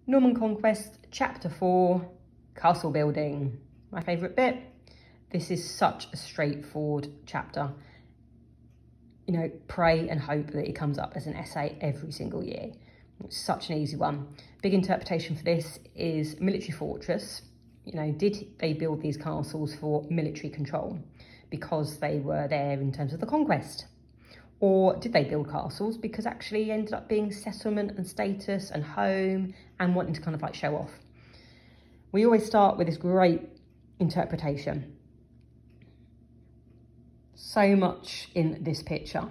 Norman Conquest, Chapter 4, Castle Building. My favourite bit. This is such a straightforward chapter. You know, pray and hope that it comes up as an essay every single year. It's such an easy one. Big interpretation for this is military fortress. You know, did they build these castles for military control because they were there in terms of the conquest? Or did they build castles because actually ended up being settlement and status and home and wanting to kind of like show off? We always start with this great interpretation. So much in this picture.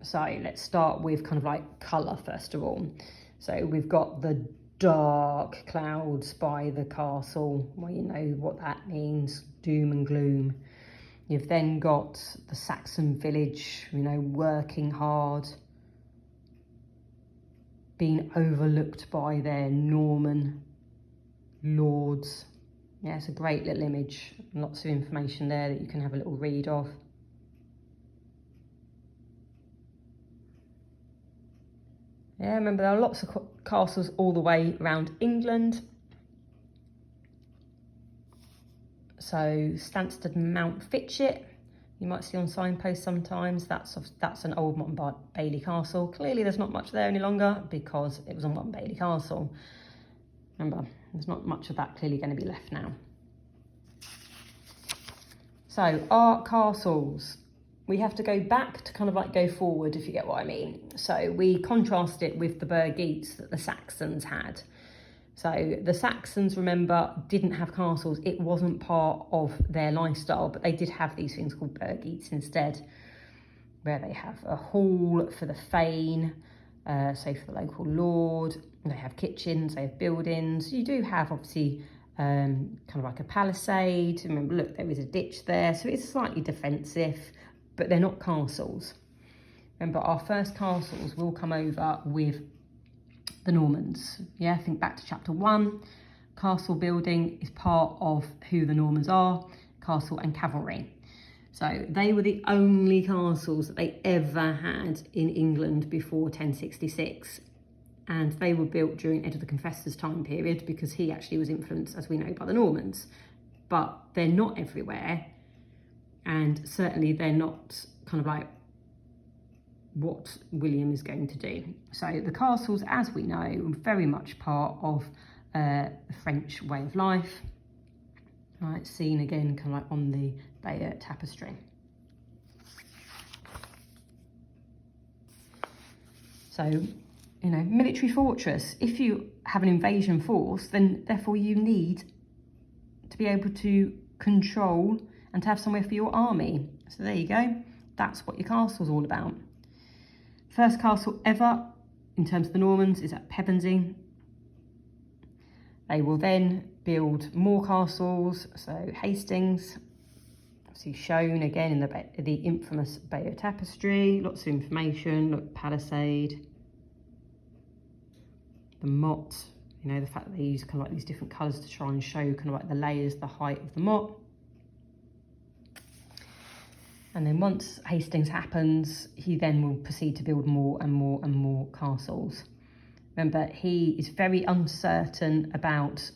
So let's start with kind of like colour first of all. So we've got the dark clouds by the castle. Well, you know what that means, doom and gloom. You've then got the Saxon village, you know, working hard, being overlooked by their Norman lords. Yeah, it's a great little image. Lots of information there that you can have a little read of. Yeah, remember there are lots of castles all the way around England. So Stansted Mount Fitchett, you might see on signposts sometimes. That's an old Motte Bailey castle. Clearly there's not much there any longer because it was on Motte Bailey Castle. Remember, there's not much of that clearly going to be left now. So our castles, we have to go back to kind of like go forward, if you get what I mean. So we contrast it with the burgheats that the Saxons had. So the Saxons, remember, didn't have castles. It wasn't part of their lifestyle, but they did have these things called burgheats instead, where they have a hall for the thane, so for the local lord. They have kitchens, they have buildings. You do have obviously kind of like a palisade. Remember, look, there is a ditch there, so it's slightly defensive, but they're not castles. Remember, our first castles will come over with the Normans. Yeah, think back to chapter 1. Castle building is part of who the Normans are, castle and cavalry. So they were the only castles that they ever had in England before 1066. And they were built during Edward the Confessor's time period because he actually was influenced, as we know, by the Normans. But they're not everywhere. And certainly they're not kind of like what William is going to do. So the castles, as we know, are very much part of the French way of life. Right, seen again kind of like on the Bayeux tapestry. So, you know, military fortress. If you have an invasion force, then therefore you need to be able to control and to have somewhere for your army. So there you go. That's what your castle's all about. First castle ever, in terms of the Normans, is at Pevensey. They will then build more castles, so Hastings, obviously shown again in the infamous Bayeux tapestry. Lots of information, look, palisade. The motte, you know, the fact that they use kind of like these different colours to try and show kind of like the layers, the height of the motte. And then once Hastings happens, he then will proceed to build more and more and more castles. Remember, he is very uncertain about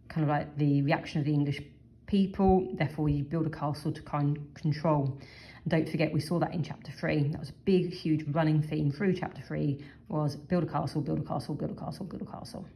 kind of like the reaction of the English people. Therefore, you build a castle to kind of control. And don't forget, we saw that in chapter 3. That was a big, huge running theme through chapter 3 was build a castle, build a castle, build a castle, build a castle.